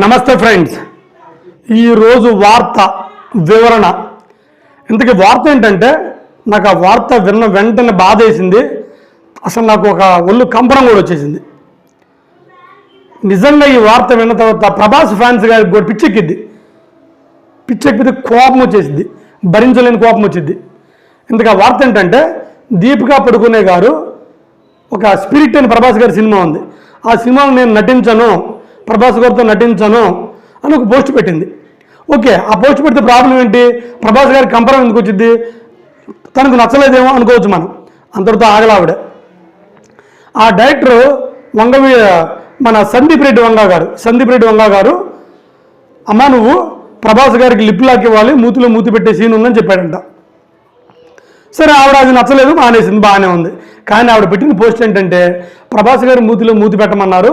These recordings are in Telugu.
నమస్తే ఫ్రెండ్స్, ఈరోజు వార్త వివరణ. ఇంతకీ వార్త ఏంటంటే, నాకు ఆ వార్త విన్న వెంటనే బాధ వేసింది. అసలు నాకు ఒక ఒళ్ళు కంపనం కూడా వచ్చేసింది. నిజంగా ఈ వార్త విన్న తర్వాత ప్రభాస్ ఫ్యాన్స్ గారికి కూడా పిచ్చెక్కితే కోపం వచ్చేసింది, భరించలేని కోపం వచ్చింది. ఇంతకు ఆ వార్త ఏంటంటే, దీపికా పడుకునే గారు ఒక స్పిరిట్ అని ప్రభాస్ గారి సినిమా ఉంది, ఆ సినిమాలో నేను నటించను, ప్రభాస్ గారితో నటించను అని ఒక పోస్ట్ పెట్టింది. ఓకే, ఆ పోస్ట్ పెడితే ప్రాబ్లం ఏంటి? ప్రభాస్ గారి కంపరం ఎందుకు వచ్చింది? తనకు నచ్చలేదేమో అనుకోవచ్చు మనం. అంతటితో ఆగలావిడ. ఆ డైరెక్టర్ మన సందీప్ రెడ్డి వంగా గారు అమ్మా నువ్వు ప్రభాస్ గారికి లిప్ లాక్ ఇవ్వాలి, మూతిలో మూతి పెట్టే సీన్ ఉందని చెప్పాడంట. సరే, ఆవిడ అది నచ్చలేదు, మానేసింది, బాగానే ఉంది. కానీ ఆవిడ పెట్టిన పోస్ట్ ఏంటంటే, ప్రభాస్ గారి మూతిలో మూతి పెట్టమన్నారు,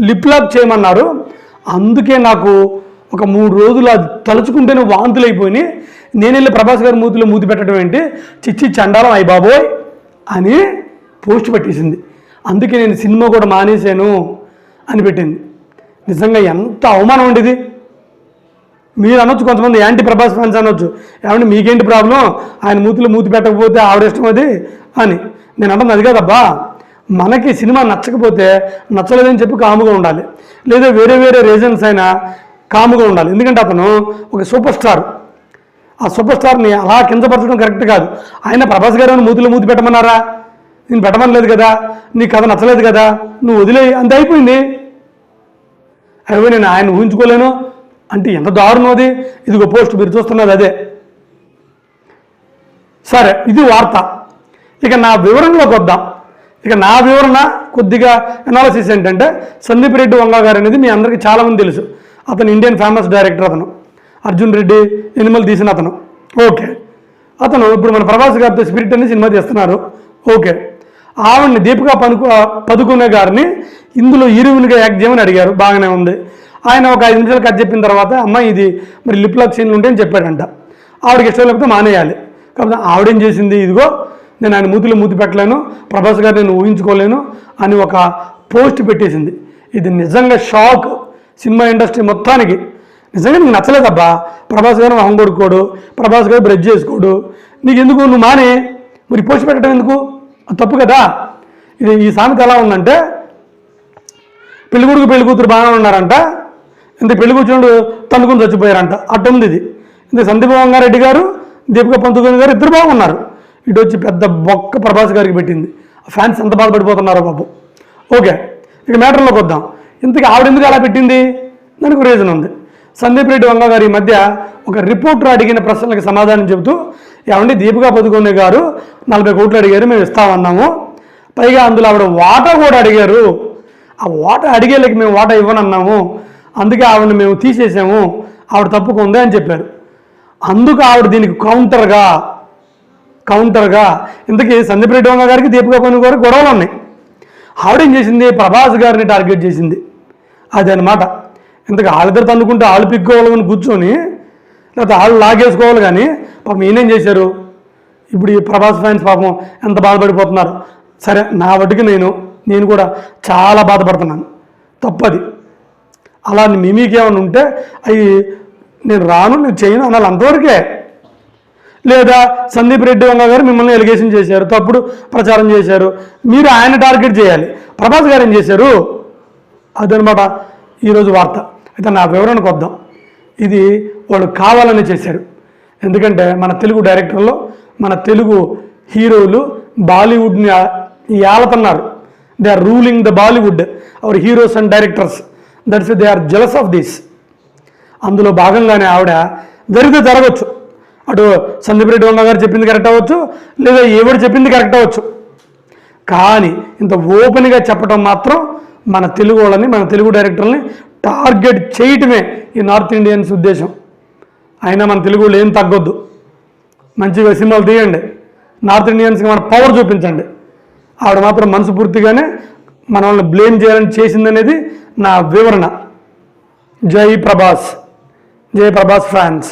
లిప్ లాక్ చేయమన్నారు. అందుకే నాకు ఒక 3 రోజులు అది తలుచుకుంటేనే వాంతులు అయిపోయి నేను వెళ్ళి ప్రభాస్ గారి మూతిలో మూతి పెట్టడం ఏంటి, చిచ్చి చండాలం అయ్యి బాబోయ్ అని పోస్ట్ పెట్టేసింది. అందుకే నేను సినిమా కూడా మానేశాను అని పెట్టింది. నిజంగా ఎంత అవమానం ఉండేది. మీరు అనొచ్చు, కొంతమంది యాంటీ ప్రభాస్ ఫ్యాన్స్ అనొచ్చు, ఏమంటే మీకేంటి ప్రాబ్లం, ఆయన మూతిలో మూతి పెట్టకపోతే ఆవిడ ఇష్టం అది అని. నేను అంటుంది అది కాదబ్బా, మనకి సినిమా నచ్చకపోతే నచ్చలేదని చెప్పి కాముగా ఉండాలి, లేదా వేరే వేరే రీజన్స్ అయినా కాముగా ఉండాలి. ఎందుకంటే అతను ఒక సూపర్ స్టార్. ఆ సూపర్ స్టార్ని అలా కించపరచడం కరెక్ట్ కాదు. ఆయన ప్రభాస్ గారు మూతిలో మూతి పెట్టమన్నారా? నేను పెట్టమనలేదు కదా, నీ కథ నచ్చలేదు కదా, నువ్వు వదిలేయి, అంత అయిపోయింది. అవి నేను ఆయన ఊహించుకోలేను అంటే ఎంత దారుణం అది. ఇదిగో పోస్ట్ మీరు చూస్తున్నది అదే. సరే, ఇది వార్త. ఇక నా వివరణలోకి వద్దాం. ఇక నా వివరణ కొద్దిగా అనాలిసిస్ ఏంటంటే, సందీప్ రెడ్డి వంగా గారు అనేది మీ అందరికీ చాలామంది తెలుసు. అతను ఇండియన్ ఫేమస్ డైరెక్టర్. అతను అర్జున్ రెడ్డి ఎనిమల్ తీసిన అతను. ఓకే, అతను ఇప్పుడు మన ప్రభాస్ గారితో స్పిరిట్ అని సినిమా తీస్తున్నారు. ఓకే, ఆవిడ్ని దీపికా పదుకునే గారిని ఇందులో హీరోయిన్గా యాక్ట్ చేయమని అడిగారు, బాగానే ఉంది. ఆయన ఒక 5 నిమిషాలు కట్ చెప్పిన తర్వాత అమ్మాయి ఇది మరి లిప్ లాక్ సీన్లు ఉంటే అని చెప్పాడంట. ఆవిడకి ఇష్టం లేకపోతే మానేయాలి. కాబట్టి ఆవిడేం చేసింది, ఇదిగో నేను ఆయన మూతిలో మూతి పెట్టలేను, ప్రభాస్ గారు నేను ఊహించుకోలేను అని ఒక పోస్ట్ పెట్టేసింది. ఇది నిజంగా షాక్ సినిమా ఇండస్ట్రీ మొత్తానికి. నిజంగా నీకు నచ్చలేదబ్బా, ప్రభాస్ గారు మొహం కొడుకోడు, ప్రభాస్ గారు బ్రష్ చేసుకోడు, నీకు ఎందుకు, నువ్వు మానే, మరి పోస్ట్ పెట్టడం ఎందుకు? తప్పు కదా. ఈ సామెత ఎలా ఉందంటే, పెళ్ళికొడుకు పెళ్లి కూతురు బాగానే ఉన్నారంట, ఇంత పెళ్లి కూర్చున్నాడు తన్నుకుని చచ్చిపోయారంట. అట్టుంది ఇది. ఇంత సందీప్ వంగారెడ్డి గారు, దీపికా పదుకునే గారు ఇద్దరు బాగున్నారు. ఇటు వచ్చి పెద్ద బొక్క ప్రభాస్ గారికి పెట్టింది. ఫ్యాన్స్ ఎంత బాధపడిపోతున్నారో బాబు. ఓకే, ఇక మ్యాటర్లోకి వద్దాం. ఇంతకీ ఆవిడ ఎందుకు అలా పెట్టింది? దానికి రీజన్ ఉంది. సందీప్ రెడ్డి వంగా గారు ఈ మధ్య ఒక రిపోర్టర్ అడిగిన ప్రశ్నలకు సమాధానం చెబుతూ, ఏమంటే దీపికా పదుకునే గారు 40 కోట్లు అడిగారు, మేము ఇస్తామన్నాము, పైగా అందులో ఆవిడ వాటా కూడా అడిగారు, ఆ వాటా అడిగేళ్ళకి మేము వాటా ఇవ్వనన్నాము, అందుకే ఆవిడని మేము తీసేసాము, ఆవిడ తప్పుకుంది అని చెప్పారు. అందుకు ఆవిడ దీనికి కౌంటర్గా ఇంతకీ సందీప్ రెడ్డి వంగా గారికి దీపికా పదుకునే గారికి గొడవలు ఉన్నాయి. ఆవిడేం చేసింది, ప్రభాస్ గారిని టార్గెట్ చేసింది. అదనమాట. ఇంతకు వాళ్ళిద్దరు తన్నుకుంటే వాళ్ళు పిక్కోవాలని కూర్చొని, లేకపోతే వాళ్ళు లాగేసుకోవాలి. కానీ పాపం ఈయనేం చేశారు, ఇప్పుడు ఈ ప్రభాస్ ఫ్యాన్స్ పాపం ఎంత బాధపడిపోతున్నారు. సరే, నా వడ్డుకి నేను కూడా చాలా బాధపడుతున్నాను, తప్పది. అలా మీకేమైనా ఉంటే అవి నేను రాను, నేను చేయను అనాలి, అంతవరకే. లేదా సందీప్ రెడ్డి వంగా గారు మిమ్మల్ని ఎలిగేషన్ చేశారు, తప్పుడు ప్రచారం చేశారు, మీరు ఆయన టార్గెట్ చేయాలి. ప్రభాస్ గారు ఏం చేశారు? అదనమాట ఈరోజు వార్త. అయితే నా వివరణకు వద్దాం. ఇది వాళ్ళు కావాలని చేశారు. ఎందుకంటే మన తెలుగు డైరెక్టర్లు, మన తెలుగు హీరోలు బాలీవుడ్ని ఏలతున్నారు. They are ruling the Bollywood, our heroes and directors. That's they are jealous of this. అందులో భాగంగానే ఆవిడ జరిగితే జరగవచ్చు. అటు సందీప్ రెడ్డి వంగా గారు చెప్పింది కరెక్ట్ అవ్వచ్చు, లేదా ఎవరు చెప్పింది కరెక్ట్ అవ్వచ్చు. కానీ ఇంత ఓపెన్గా చెప్పడం మాత్రం మన తెలుగు వాళ్ళని, మన తెలుగు డైరెక్టర్ని టార్గెట్ చేయటమే ఈ నార్త్ ఇండియన్స్ ఉద్దేశం. అయినా మన తెలుగు వాళ్ళు ఏం తగ్గొద్దు, మంచిగా సినిమాలు తీయండి, నార్త్ ఇండియన్స్కి మన పవర్ చూపించండి. ఆవిడ మాత్రం మనస్ఫూర్తిగానే మన వాళ్ళని బ్లేమ్ చేయాలని చేసిందనేది నా వివరణ. జై ప్రభాస్ ఫ్యాన్స్.